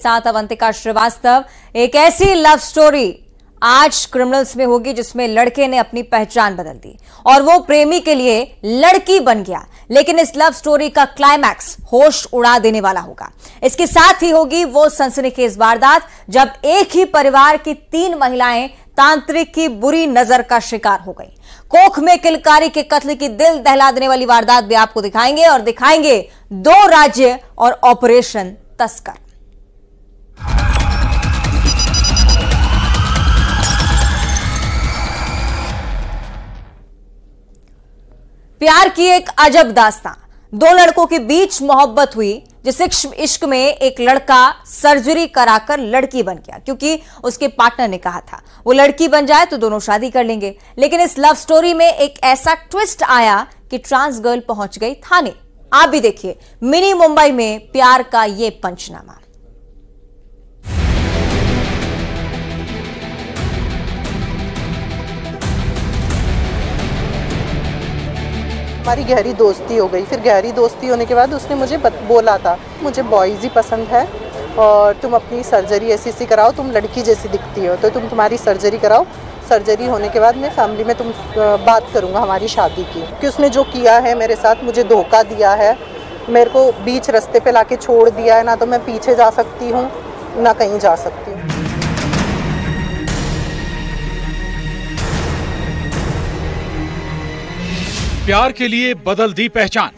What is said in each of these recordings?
साथ अवंतिका श्रीवास्तव। एक ऐसी लव स्टोरी आज क्रिमिनल्स में होगी जिसमें लड़के ने अपनी पहचान बदल दी और वो प्रेमी के लिए लड़की बन गया। लेकिन इस लव स्टोरी का क्लाइमैक्स होश उड़ा देने वाला होगा। इसके साथ ही होगी वो सनसनीखेज वारदात जब एक ही परिवार की 3 महिलाएं तांत्रिक की बुरी नजर का शिकार हो गई। कोख में किलकारी के कत्ल की दिल दहला देने वाली वारदात भी आपको दिखाएंगे और दिखाएंगे 2 राज्य और ऑपरेशन तस्कर। प्यार की एक अजब दास्तां। 2 लड़कों के बीच मोहब्बत हुई जिस इश्क में एक लड़का सर्जरी कराकर लड़की बन गया क्योंकि उसके पार्टनर ने कहा था वो लड़की बन जाए तो दोनों शादी कर लेंगे। लेकिन इस लव स्टोरी में एक ऐसा ट्विस्ट आया कि ट्रांस गर्ल पहुंच गई थाने। आप भी देखिए मिनी मुंबई में प्यार का ये पंचनामा। हमारी गहरी दोस्ती हो गई। फिर गहरी दोस्ती होने के बाद उसने मुझे बोला था मुझे बॉयज़ ही पसंद है और तुम अपनी सर्जरी ऐसी कराओ, तुम लड़की जैसी दिखती हो तो तुम्हारी सर्जरी कराओ। सर्जरी होने के बाद मैं फैमिली में बात करूँगा हमारी शादी की। कि उसने जो किया है मेरे साथ, मुझे धोखा दिया है, मेरे को बीच रास्ते पे लाके छोड़ दिया है। ना तो मैं पीछे जा सकती हूँ ना कहीं जा सकती हूँ। प्यार के लिए बदल दी पहचान।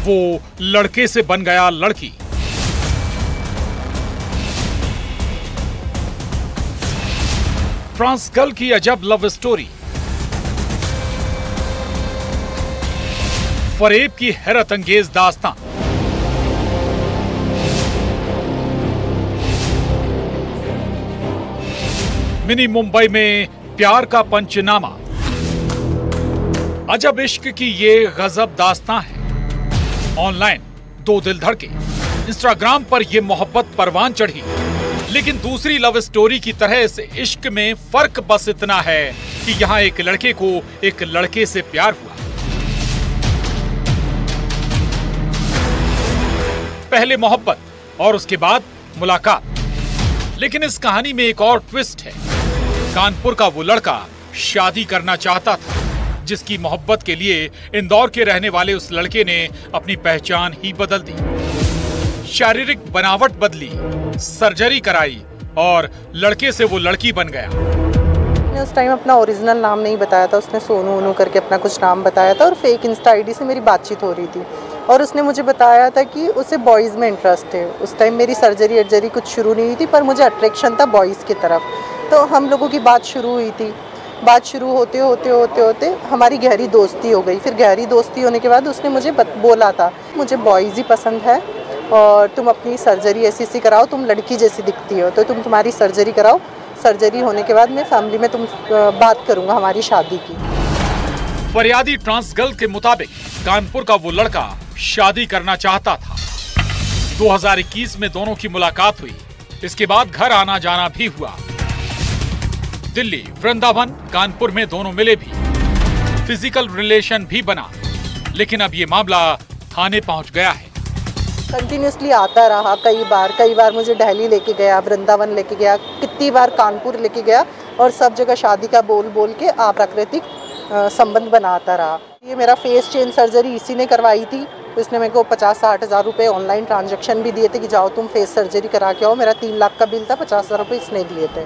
वो लड़के से बन गया लड़की। ट्रांस गर्ल की अजब लव स्टोरी। फरेब की हैरत अंगेज दास्तां। मिनी मुंबई में प्यार का पंचनामा। अजब इश्क की ये गजब दास्तां है। ऑनलाइन 2 दिल धड़के, इंस्टाग्राम पर ये मोहब्बत परवान चढ़ी। लेकिन दूसरी लव स्टोरी की तरह इस इश्क में फर्क बस इतना है कि यहाँ एक लड़के को एक लड़के से प्यार हुआ। पहले मोहब्बत और उसके बाद मुलाकात। लेकिन इस कहानी में एक और ट्विस्ट है। कानपुर का वो लड़का शादी करना चाहता था जिसकी मोहब्बत के लिए इंदौर के रहने वाले उस लड़के ने अपनी पहचान ही बदल दी। शारीरिक बनावट बदली, सर्जरी कराई और लड़के से वो लड़की बन गया। उसने उस टाइम अपना ओरिजिनल नाम नहीं बताया था। उसने सोनू ओनू करके अपना कुछ नाम बताया था और फेक इंस्टा आईडी से मेरी बातचीत हो रही थी और उसने मुझे बताया था कि उसे बॉयज़ में इंटरेस्ट है। उस टाइम मेरी सर्जरी कुछ शुरू नहीं हुई थी पर मुझे अट्रैक्शन था बॉयज़ की तरफ। तो हम लोगों की बात शुरू हुई थी। बात शुरू होते होते हमारी गहरी दोस्ती हो गई। फिर गहरी दोस्ती होने के बाद उसने मुझे बोला था मुझे बॉयज़ ही पसंद है और तुम अपनी सर्जरी ऐसी कराओ, तुम लड़की जैसी दिखती हो तो तुम्हारी सर्जरी कराओ। सर्जरी होने के बाद मैं फैमिली में बात करूँगा हमारी शादी की। फरियादी ट्रांस गर्ल के मुताबिक कानपुर का वो लड़का शादी करना चाहता था। 2021 में दोनों की मुलाकात हुई। इसके बाद घर आना जाना भी हुआ। दिल्ली, वृंदावन, कानपुर में दोनों मिले भी, फिजिकल रिलेशन भी बना। लेकिन अब ये मामला थाने पहुंच गया है। कंटिन्यूसली आता रहा। कई बार मुझे दिल्ली लेके गया, वृंदावन लेके गया, कितनी बार कानपुर लेके गया और सब जगह शादी का बोल के अप्राकृतिक संबंध बनाता रहा। ये मेरा फेस चेंज सर्जरी इसी ने करवाई थी। इसने मेरे को 50-60 हज़ार रुपये ऑनलाइन ट्रांजैक्शन भी दिए थे कि जाओ तुम फेस सर्जरी करा के आओ। मेरा 3 लाख का बिल था, 50 हज़ार रुपये इसने दिए थे।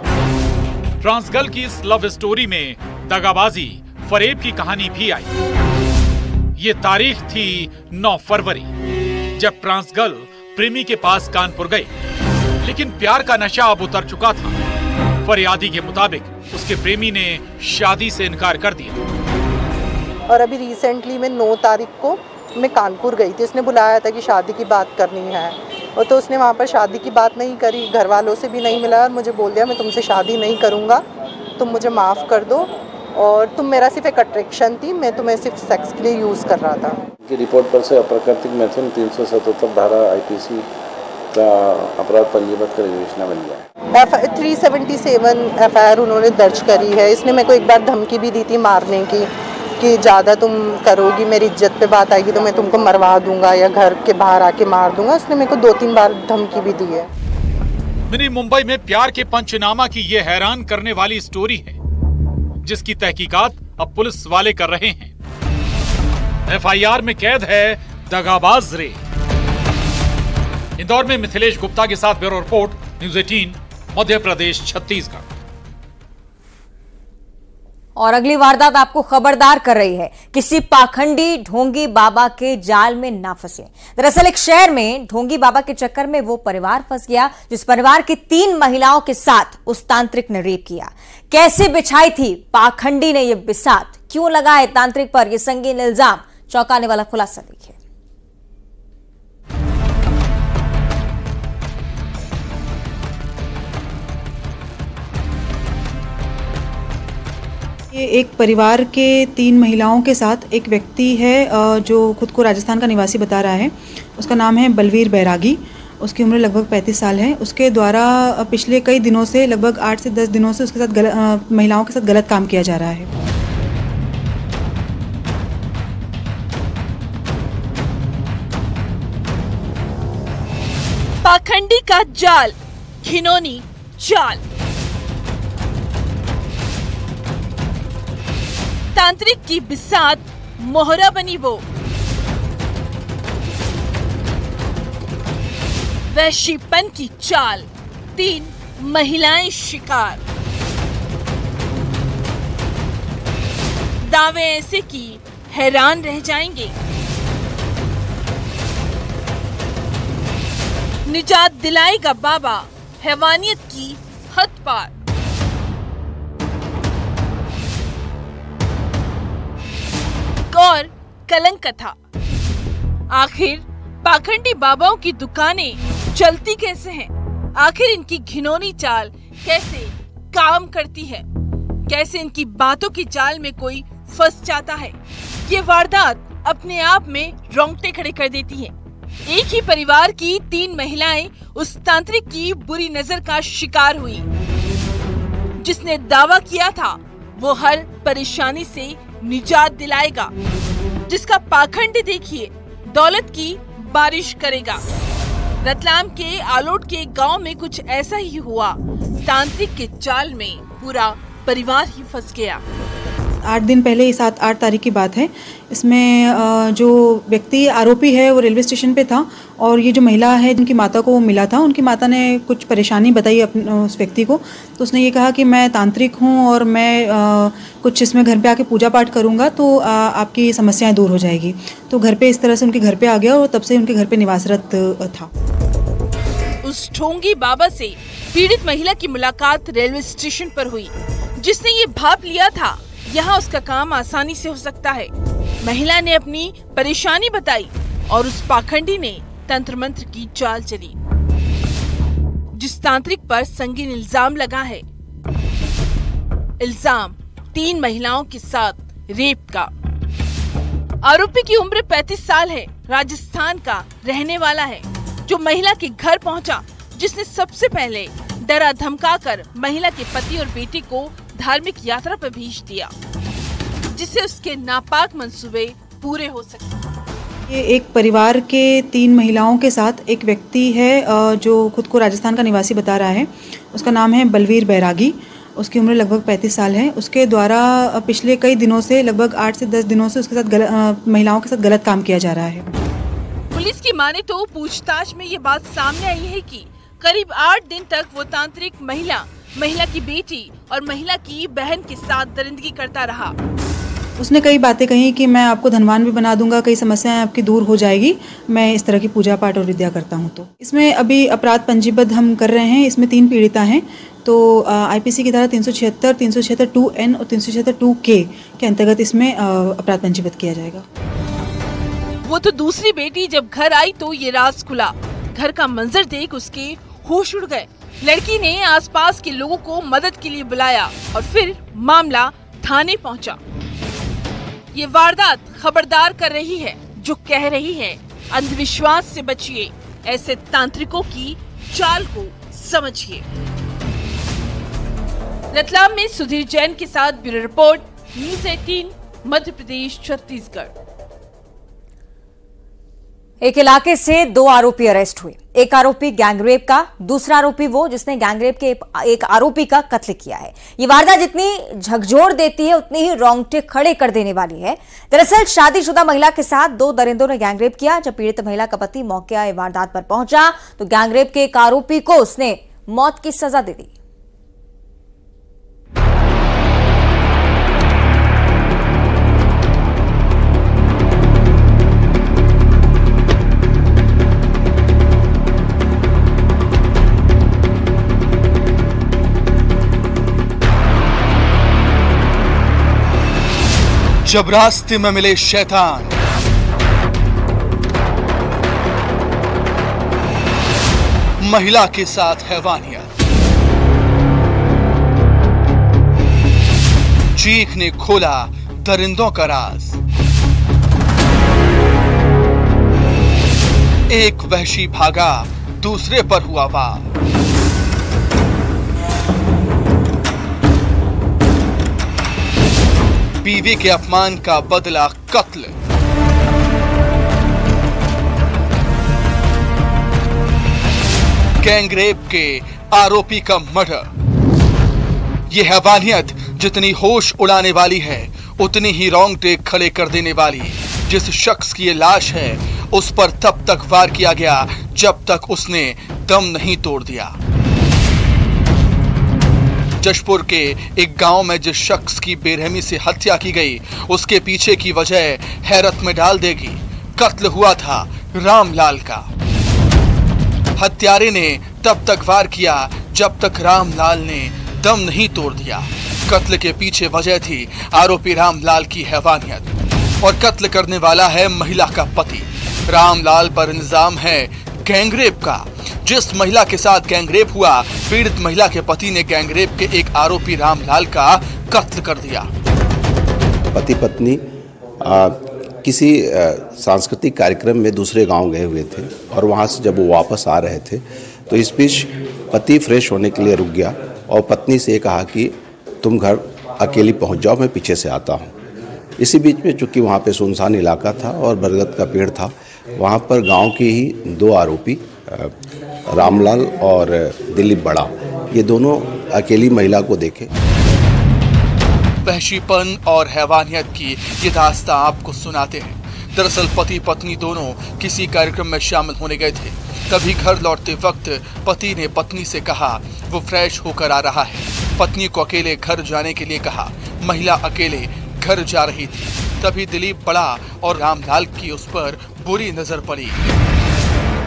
ट्रांस गर्ल की इस लव स्टोरी में दगाबाजी, फरेब की कहानी भी आई। ये तारीख थी 9 फरवरी जब ट्रांस गर्ल प्रेमी के पास कानपुर गई। लेकिन प्यार का नशा अब उतर चुका था। फरियादी के मुताबिक उसके प्रेमी ने शादी से इनकार कर दिया। और अभी रिसेंटली मैं 9 तारीख को मैं कानपुर गई थी। उसने बुलाया था कि शादी की बात करनी है और तो उसने वहाँ पर शादी की बात नहीं करी, घर वालों से भी नहीं मिला और मुझे बोल दिया मैं तुमसे शादी नहीं करूँगा, तुम मुझे माफ़ कर दो और तुम मेरा सिर्फ एक अट्रैक्शन थी, मैं तुम्हें सिर्फ सेक्स के लिए यूज़ कर रहा था। की रिपोर्ट पर से अप्राकृतिक मैथुन 377 धारा IPC का अपराध पंजीबद्ध कर विवेचना बन गया है। 377 FIR उन्होंने दर्ज करी है। इसने मेरे को एक बार धमकी भी दी थी मारने की कि ज़्यादा तुम करोगी, मेरी इज्जत पे बात आएगी तो मैं तुमको मरवा दूंगा या घर के बाहर आके मार दूंगा। उसने मेरे को 2-3 बार धमकी भी दी है। मिनी मुंबई में प्यार के पंचनामा की ये हैरान करने वाली स्टोरी है, जिसकी तहकीकात अब पुलिस वाले कर रहे हैं। एफआईआर में कैद है दगाबाज रे। इंदौर में मिथिलेश गुप्ता के साथ bureau report, news 18, Madhya Pradesh, Chhattisgarh. और अगली वारदात आपको खबरदार कर रही है, किसी पाखंडी ढोंगी बाबा के जाल में ना फंसे। दरअसल एक शहर में ढोंगी बाबा के चक्कर में वो परिवार फंस गया जिस परिवार की 3 महिलाओं के साथ उस तांत्रिक ने रेप किया। कैसे बिछाई थी पाखंडी ने ये बिसात, क्यों लगा है तांत्रिक पर यह संगीन इल्जाम, चौंकाने वाला खुलासा देखिए। ये एक परिवार के 3 महिलाओं के साथ एक व्यक्ति है जो खुद को राजस्थान का निवासी बता रहा है। उसका नाम है बलवीर बैरागी। उसकी उम्र लगभग 35 साल है। उसके द्वारा पिछले कई दिनों से, लगभग 8 से 10 दिनों से उसके साथ महिलाओं के साथ गलत काम किया जा रहा है। पाखंडी का जाल, घिनौनी चाल। तांत्रिक की बिसात, मोहरा बनी वो। वैश्यपन की चाल, 3 महिलाएं शिकार। दावे ऐसे की हैरान रह जाएंगे। निजात दिलाएगा बाबा, हैवानियत की हद पार। और कलंक कथा, आखिर पाखंडी बाबाओं की दुकानें चलती कैसे हैं? आखिर इनकी घिनौनी चाल कैसे काम करती है? कैसे इनकी बातों की जाल में कोई फंस जाता है? ये वारदात अपने आप में रोंगटे खड़े कर देती है। एक ही परिवार की 3 महिलाएं उस तांत्रिक की बुरी नजर का शिकार हुई, जिसने दावा किया था वो हर परेशानी से निजात दिलाएगा, जिसका पाखंड देखिए दौलत की बारिश करेगा। रतलाम के आलोट के गांव में कुछ ऐसा ही हुआ। तांत्रिक के जाल में पूरा परिवार ही फंस गया। 8 दिन पहले, 7-8 तारीख की बात है। इसमें जो व्यक्ति आरोपी है वो रेलवे स्टेशन पे था और ये जो महिला है जिनकी माता को वो मिला था, उनकी माता ने कुछ परेशानी बताई उस व्यक्ति को। तो उसने ये कहा कि मैं तांत्रिक हूँ और मैं कुछ इसमें घर पे आके पूजा पाठ करूँगा तो आपकी समस्याएं दूर हो जाएगी। तो घर पे इस तरह से उनके घर पे आ गया और तब से उनके घर पे निवासरत था। उस ढोंगी बाबा से पीड़ित महिला की मुलाकात रेलवे स्टेशन पर हुई, जिसने ये भाप लिया था यहाँ उसका काम आसानी से हो सकता है। महिला ने अपनी परेशानी बताई और उस पाखंडी ने तंत्र मंत्र की चाल चली, जिस तांत्रिक पर संगीन इल्जाम लगा है। इल्जाम 3 महिलाओं के साथ रेप का। आरोपी की उम्र 35 साल है, राजस्थान का रहने वाला है, जो महिला के घर पहुंचा, जिसने सबसे पहले डरा धमकाकर महिला के पति और बेटी को धार्मिक यात्रा पर भेज दिया, जिससे उसके नापाक मंसूबे पूरे हो सके। ये एक परिवार के 3 महिलाओं के साथ एक व्यक्ति है जो खुद को राजस्थान का निवासी बता रहा है। उसका नाम है बलवीर बैरागी। उसकी उम्र लगभग 35 साल है। उसके द्वारा पिछले कई दिनों से, लगभग 8 से 10 दिनों से उसके साथ महिलाओं के साथ गलत काम किया जा रहा है। पुलिस की माने तो पूछताछ में ये बात सामने आई है कि करीब 8 दिन तक वो तांत्रिक महिला की बेटी और महिला की बहन के साथ दरिंदगी करता रहा। उसने कई बातें कही कि मैं आपको धनवान भी बना दूंगा, कई समस्याएं आपकी दूर हो जाएगी, मैं इस तरह की पूजा पाठ और विद्या करता हूं। तो इसमें अभी अपराध पंजीबद्ध हम कर रहे हैं। इसमें 3 पीड़िता हैं। तो आईपीसी की धारा 376, 376(2)(n) और 376(2)(k) के अंतर्गत इसमें अपराध पंजीबद्ध किया जाएगा। वो तो दूसरी बेटी जब घर आई तो ये राज खुला। घर का मंजर देख उसके होश उड़ गए। लड़की ने आसपास के लोगों को मदद के लिए बुलाया और फिर मामला थाने पहुंचा। ये वारदात खबरदार कर रही है, जो कह रही है अंधविश्वास से बचिए, ऐसे तांत्रिकों की चाल को समझिए। रतलाम में सुधीर जैन के साथ bureau report, news 18, Madhya Pradesh, Chhattisgarh. एक इलाके से 2 आरोपी अरेस्ट हुए। एक आरोपी गैंगरेप का, दूसरा आरोपी वो जिसने गैंगरेप के एक आरोपी का कत्ल किया है। ये वारदात जितनी झकझोर देती है उतनी ही रोंगटे खड़े कर देने वाली है। दरअसल शादीशुदा महिला के साथ 2 दरिंदों ने गैंगरेप किया। जब पीड़ित महिला का पति मौके वारदात पर पहुंचा तो गैंगरेप के एक आरोपी को उसने मौत की सजा दे दी। जब रास्ते में मिले शैतान, महिला के साथ हैवानियत, चीख ने खोला दरिंदों का राज। एक वहशी भागा, दूसरे पर हुआ वार। बीवी के अपमान का बदला कत्ल। गैंगरेप के आरोपी का मर्डर। यह हैवानियत जितनी होश उड़ाने वाली है उतनी ही रोंगटे खड़े कर देने वाली। जिस शख्स की ये लाश है उस पर तब तक वार किया गया जब तक उसने दम नहीं तोड़ दिया। जशपुर के एक गांव में जिस शख्स की बेरहमी से हत्या की गई उसके पीछे की वजह हैरत में डाल देगी। कत्ल हुआ था रामलाल का। हत्यारे ने तब तक वार किया जब तक रामलाल ने दम नहीं तोड़ दिया। कत्ल के पीछे वजह थी आरोपी रामलाल की हैवानियत और कत्ल करने वाला है महिला का पति। रामलाल पर इल्जाम है गैंगरेप का। जिस महिला के साथ गैंगरेप हुआ, पीड़ित महिला के पति ने गैंगरेप के एक आरोपी रामलाल का कत्ल कर दिया। पति पत्नी किसी सांस्कृतिक कार्यक्रम में दूसरे गांव गए हुए थे और वहां से जब वो वापस आ रहे थे तो इस बीच पति फ्रेश होने के लिए रुक गया और पत्नी से कहा कि तुम घर अकेली पहुंच जाओ, मैं पीछे से आता हूं। इसी बीच में चूंकि वहां पे सुनसान इलाका था और बरगद का पेड़ था, वहां पर गांव के ही 2 आरोपी रामलाल और दिलीप बड़ा, ये दोनों अकेली महिला को देखे। वहशीपन और हैवानियत की ये दास्तां आपको सुनाते हैं। दरअसल पति पत्नी दोनों किसी कार्यक्रम में शामिल होने गए थे। तभी घर लौटते वक्त पति ने पत्नी से कहा वो फ्रेश होकर आ रहा है। पत्नी को अकेले घर जाने के लिए कहा। महिला अकेले घर जा रही थी। तभी दिलीप बड़ा और रामलाल की उस पर बुरी नजर पड़ी,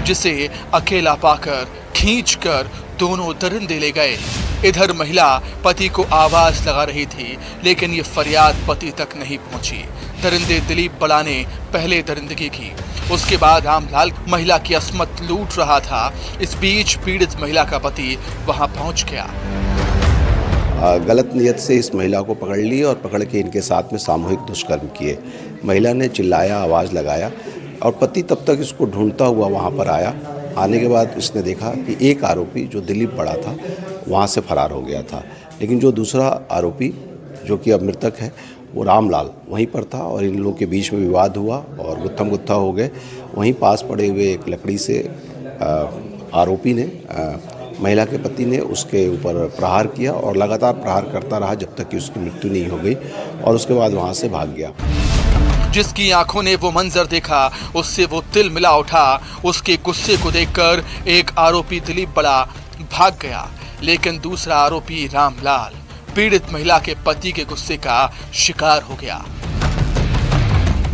जिसे अकेला पाकर खींचकर दोनों दरिंदे ले गए। इधर महिला पति को आवाज लगा रही थी लेकिन ये फरियाद पति तक नहीं पहुंची। दरिंदे दिलीप बड़ा ने पहले दरिंदगी की, उसके बाद रामलाल महिला की अस्मत लूट रहा था। इस बीच पीड़ित महिला का पति वहां पहुंच गया। गलत नियत से इस महिला को पकड़ ली और पकड़ के इनके साथ में सामूहिक दुष्कर्म किए। महिला ने चिल्लाया, आवाज़ लगाया और पति तब तक इसको ढूंढता हुआ वहाँ पर आया। आने के बाद इसने देखा कि एक आरोपी जो दिलीप बड़ा था वहाँ से फरार हो गया था, लेकिन जो दूसरा आरोपी जो कि अब मृतक है वो रामलाल वहीं पर था और इन लोगों के बीच में विवाद हुआ और गुत्थम गुत्था हो गए। वहीं पास पड़े हुए एक लकड़ी से आरोपी ने महिला के पति ने उसके ऊपर प्रहार किया और लगातार प्रहार करता रहा जब तक कि उसकी मृत्यु नहीं हो गई और उसके बाद वहाँ से भाग गया। जिसकी आंखों ने वो मंजर देखा उससे वो तिल मिला उठा। उसके गुस्से को देखकर एक आरोपी दिलीप बड़ा भाग गया, लेकिन दूसरा आरोपी रामलाल पीड़ित महिला के पति के गुस्से का शिकार हो गया।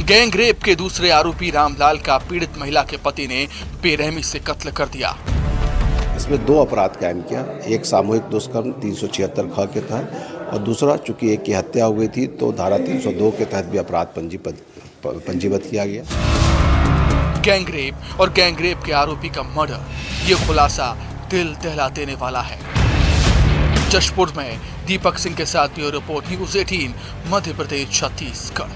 गैंगरेप के दूसरे आरोपी रामलाल का पीड़ित महिला के पति ने बेरहमी से कत्ल कर दिया। इसमें 2 अपराध कायम किया, एक सामूहिक दुष्कर्म 376 ख के तहत और दूसरा चूंकि एक की हत्या हो गई थी तो धारा 302 के तहत भी अपराध पंजीबद्ध किया गया। गैंगरेप और गैंगरेप के आरोपी का मर्डर, ये खुलासा दिल दहला देने वाला है। जशपुर में दीपक सिंह के साथ bureau report, news 18 Madhya Pradesh, Chhattisgarh.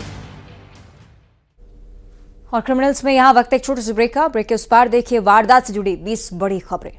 और क्रिमिनल्स में यहाँ वक्त एक छोटे से ब्रेक का। ब्रेक के उस पार देखिए वारदात से जुड़ी 20 बड़ी खबरें।